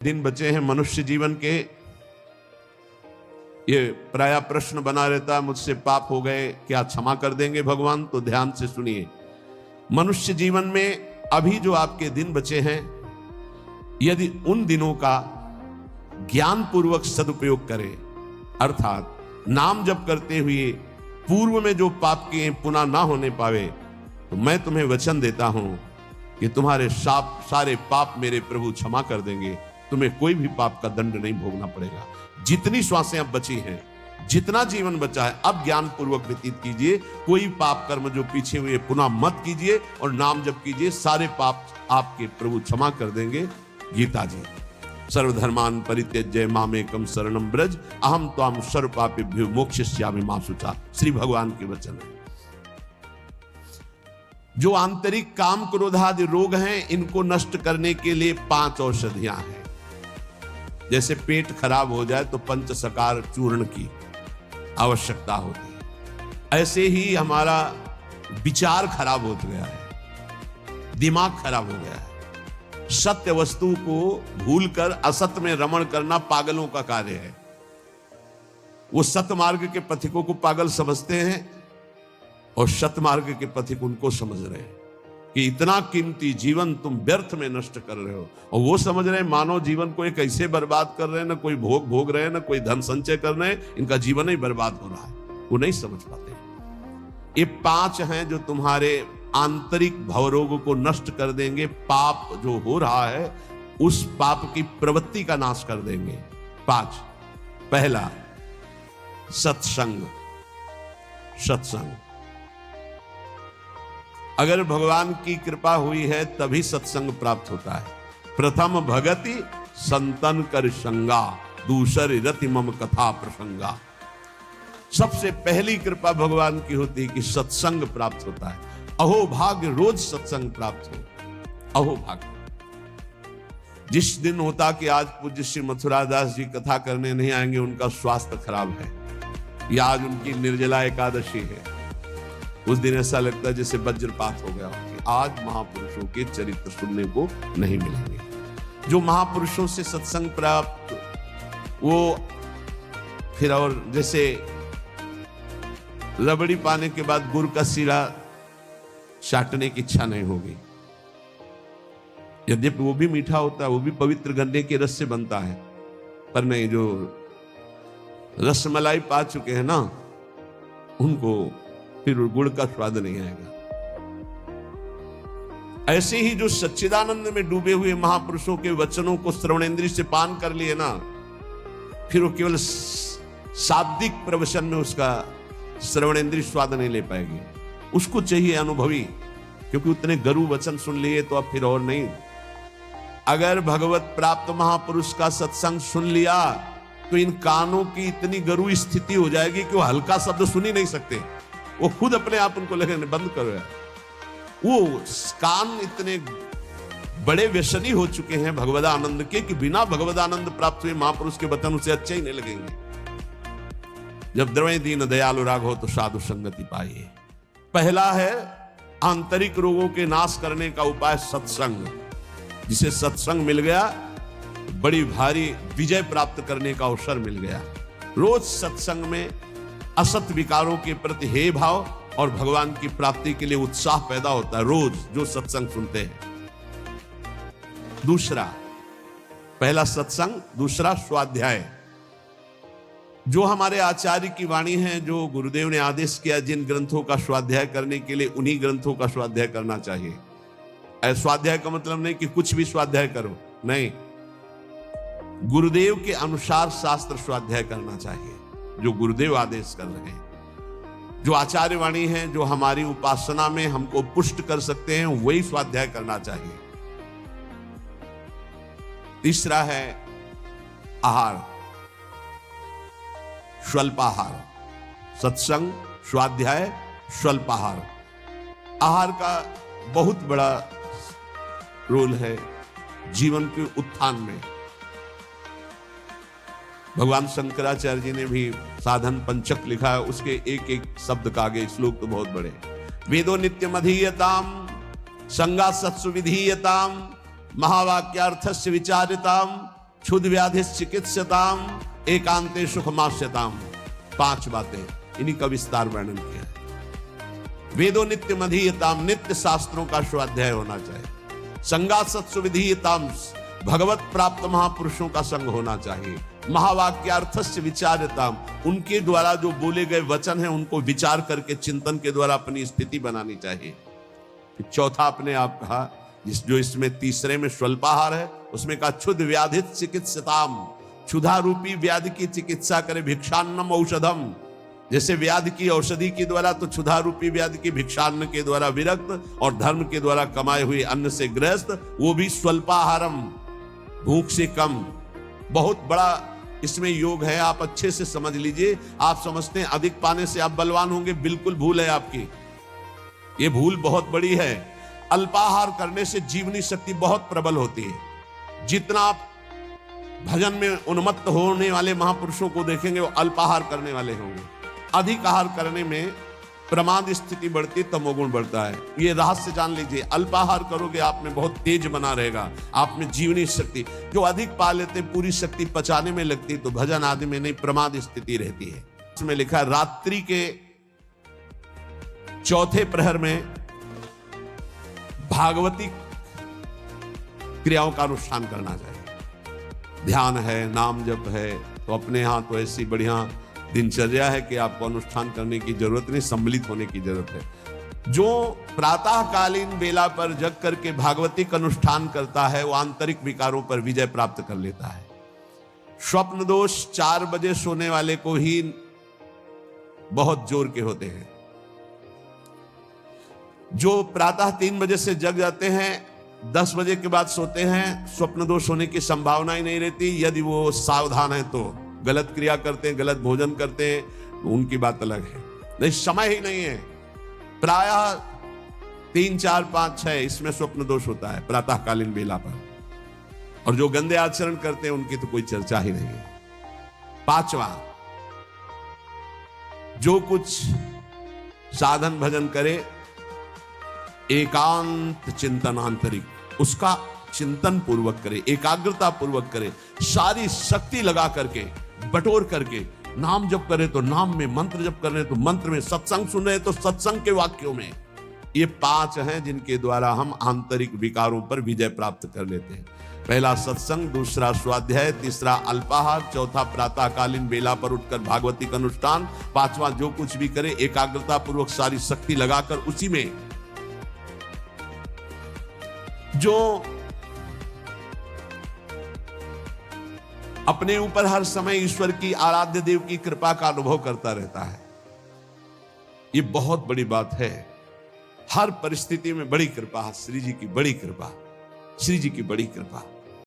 दिन बचे हैं मनुष्य जीवन के। ये प्राय प्रश्न बना रहता है, मुझसे पाप हो गए, क्या क्षमा कर देंगे भगवान? तो ध्यान से सुनिए। मनुष्य जीवन में अभी जो आपके दिन बचे हैं, यदि उन दिनों का ज्ञान पूर्वक सदुपयोग करें, अर्थात नाम जप करते हुए पूर्व में जो पाप किए पुनः ना होने पावे, तो मैं तुम्हें वचन देता हूं कि तुम्हारे सारे पाप मेरे प्रभु क्षमा कर देंगे। तुम्हें कोई भी पाप का दंड नहीं भोगना पड़ेगा। जितनी श्वासें अब बची हैं, जितना जीवन बचा है, अब ज्ञान पूर्वक व्यतीत कीजिए। कोई पाप कर्म जो पीछे हुए पुनः मत कीजिए और नाम जप कीजिए। सारे पाप आपके प्रभु क्षमा कर देंगे। गीता जी। सर्वधर्मान परित्यज्य मामेकम शरणम ब्रज अहम त्वाम सर्व पापेभ्यो मोक्षयिष्यामि मा शुचा। श्री भगवान के वचन है। जो आंतरिक काम क्रोधादि रोग हैं, इनको नष्ट करने के लिए 5 औषधियां हैं। जैसे पेट खराब हो जाए तो पंचसकार चूर्ण की आवश्यकता होती है, ऐसे ही हमारा विचार खराब हो गया है, दिमाग खराब हो गया है। सत्य वस्तु को भूलकर असत्य में रमण करना पागलों का कार्य है। वो सत्य मार्ग के पथिकों को पागल समझते हैं और सत्य मार्ग के पथिक उनको समझ रहे हैं कि इतना कीमती जीवन तुम व्यर्थ में नष्ट कर रहे हो। और वो समझ रहे हैं मानव जीवन को एक ऐसे बर्बाद कर रहे हैं, ना कोई भोग भोग रहे हैं, ना कोई धन संचय कर रहे हैं, इनका जीवन ही बर्बाद हो रहा है। वो नहीं समझ पाते। ये 5 हैं जो तुम्हारे आंतरिक भवरोग को नष्ट कर देंगे। पाप जो हो रहा है, उस पाप की प्रवृत्ति का नाश कर देंगे। 5। पहला, सत्संग। सत्संग। अगर भगवान की कृपा हुई है तभी सत्संग प्राप्त होता है। प्रथम भगति संतन कर संगा, दूसरी रति मम कथा प्रसंगा। सबसे पहली कृपा भगवान की होती है कि सत्संग प्राप्त होता है। अहो भाग्य रोज सत्संग प्राप्त हो। अहो भाग्य। जिस दिन होता कि आज पूज्य श्री मथुरादास जी कथा करने नहीं आएंगे, उनका स्वास्थ्य खराब है, या आज उनकी निर्जला एकादशी है, उस दिन ऐसा लगता है जैसे वज्रपात हो गया हो कि आज महापुरुषों के चरित्र सुनने को नहीं मिलेंगे। जो महापुरुषों से सत्संग प्राप्त, वो फिर और जैसे रबड़ी पाने के बाद गुड़ का सीरा चाटने की इच्छा नहीं होगी। यद्यपि वो भी मीठा होता है, वो भी पवित्र गन्ने के रस से बनता है, पर नहीं, जो रसमलाई पा चुके हैं ना, उनको फिर गुड़ का स्वाद नहीं आएगा। ऐसे ही जो सच्चिदानंद में डूबे हुए महापुरुषों के वचनों को श्रवणेंद्रिय से पान कर लिए ना, फिर वो केवल शाब्दिक प्रवचन में उसका श्रवणेंद्रिय स्वाद नहीं ले पाएगी। उसको चाहिए अनुभवी, क्योंकि उतने गरु वचन सुन लिए तो अब फिर और नहीं। अगर भगवत प्राप्त महापुरुष का सत्संग सुन लिया तो इन कानों की इतनी गरु स्थिति हो जाएगी कि वो हल्का शब्द सुन ही नहीं सकते। वो खुद अपने आप उनको लगने बंद करो यार। वो कान इतने बड़े व्यसनी हो चुके हैं भगवदानंद के कि बिना भगवदानंद प्राप्त हुए महापुरुष के वचन उसे अच्छे ही नहीं लगेंगे। जब द्रवय दीन दयालु राग हो तो साधु संगति पाइए। पहला है आंतरिक रोगों के नाश करने का उपाय सत्संग। जिसे सत्संग मिल गया, बड़ी भारी विजय प्राप्त करने का अवसर मिल गया। रोज सत्संग में असत विकारों के प्रति हे भाव और भगवान की प्राप्ति के लिए उत्साह पैदा होता है, रोज जो सत्संग सुनते हैं। दूसरा, पहला सत्संग, दूसरा स्वाध्याय। जो हमारे आचार्य की वाणी है, जो गुरुदेव ने आदेश किया जिन ग्रंथों का स्वाध्याय करने के लिए, उन्हीं ग्रंथों का स्वाध्याय करना चाहिए। स्वाध्याय का मतलब नहीं कि कुछ भी स्वाध्याय करो, नहीं, गुरुदेव के अनुसार शास्त्र स्वाध्याय करना चाहिए, जो गुरुदेव आदेश कर रहे हैं। जो आचार्य वाणी है, जो हमारी उपासना में हमको पुष्ट कर सकते हैं, वही स्वाध्याय करना चाहिए। तीसरा है आहार, स्वल्पाहार। सत्संग, स्वाध्याय, स्वल्पाहार। आहार का बहुत बड़ा रोल है जीवन के उत्थान में। भगवान शंकराचार्य जी ने भी साधन पंचक लिखा है, उसके एक एक शब्द का आगे श्लोक तो बहुत बड़े। वेदो नित्यम अधीयताम संगा सत्सु विधीयताम महावाक्यार्थस्य विचारिताम क्षुध व्याधि चिकित्सताम एकांते सुखमास्यताम। 5 बातें, इन्हीं का विस्तार वर्णन किया है। वेदो नित्य मधीयताम, नित्य शास्त्रों का स्वाध्याय होना चाहिए। संगा सत्सु विधीयताम, भगवत प्राप्त महापुरुषों का संग होना चाहिए। महावाक्यार्थस्य विचारताम, उनके द्वारा जो बोले गए वचन हैं उनको विचार करके चिंतन के द्वारा अपनी स्थिति बनानी चाहिए। चौथा अपने आप कहा, जो इसमें तीसरे में स्वल्पाहार है, उसमें कहा क्षुध व्याधि चिकित्सताम, क्षुधा रूपी व्याधि की चिकित्सा करे। भिक्षान्नम औषधम, जैसे व्याधि की औषधि के द्वारा, तो क्षुधा रूपी व्याधि की भिक्षान्न के द्वारा विरक्त और धर्म के द्वारा कमाए हुए अन्न से ग्रस्त, वो भी स्वल्पाहारम, भूख से कम। बहुत बड़ा इसमें योग है, आप अच्छे से समझ लीजिए। आप समझते हैं अधिक पाने से आप बलवान होंगे, बिल्कुल भूल है आपकी, ये भूल बहुत बड़ी है। अल्पाहार करने से जीवनी शक्ति बहुत प्रबल होती है। जितना आप भजन में उन्मत्त होने वाले महापुरुषों को देखेंगे, वो अल्पाहार करने वाले होंगे। अधिक आहार करने में प्रमाद स्थिति बढ़ती, तमोगुण बढ़ता है। ये रहस्य जान लीजिए। अल्पाहार करोगे आप में बहुत तेज बना रहेगा, आप में जीवनी शक्ति। जो अधिक पा लेते पूरी शक्ति पचाने में लगती, तो भजन आदि में नहीं, प्रमाद स्थिति रहती है। इसमें लिखा है रात्रि के चौथे प्रहर में भागवती क्रियाओं का अनुष्ठान करना चाहिए। ध्यान है, नाम जप है, तो अपने यहां तो ऐसी बढ़िया दिनचर्या है कि आपको अनुष्ठान करने की जरूरत नहीं, सम्मिलित होने की जरूरत है। जो प्रातःकालीन बेला पर जग करके भागवती का अनुष्ठान करता है, वो आंतरिक विकारों पर विजय प्राप्त कर लेता है। स्वप्न दोष 4 बजे सोने वाले को ही बहुत जोर के होते हैं। जो प्रातः 3 बजे से जग जाते हैं, 10 बजे के बाद सोते हैं, स्वप्न दोष होने की संभावना ही नहीं रहती। यदि वो सावधान है तो गलत क्रिया करते हैं, गलत भोजन करते हैं, तो उनकी बात अलग है। नहीं, समय ही नहीं है। प्रायः 3, 4, 5, 6 इसमें स्वप्न दोष होता है प्रातःकालीन बेला पर। और जो गंदे आचरण करते हैं उनकी तो कोई चर्चा ही नहीं है। 5वां, जो कुछ साधन भजन करे, एकांत चिंतन आंतरिक, उसका चिंतन पूर्वक करे, एकाग्रता पूर्वक करे, सारी शक्ति लगा करके, बटोर करके। नाम जप करे तो नाम में, मंत्र जप कर रहे तो मंत्र में, सत्संग सुन रहे तो सत्संग के वाक्यों में। ये 5 हैं जिनके द्वारा हम आंतरिक विकारों पर विजय प्राप्त कर लेते हैं। पहला सत्संग, दूसरा स्वाध्याय, तीसरा अल्पाहार, चौथा प्रातःकालीन बेला पर उठकर भागवती का अनुष्ठान, 5वां जो कुछ भी करे एकाग्रता पूर्वक सारी शक्ति लगाकर उसी में। जो अपने ऊपर हर समय ईश्वर की, आराध्य देव की कृपा का अनुभव करता रहता है, ये बहुत बड़ी बात है। हर परिस्थिति में बड़ी कृपा, श्री जी की बड़ी कृपा, श्री जी की बड़ी कृपा।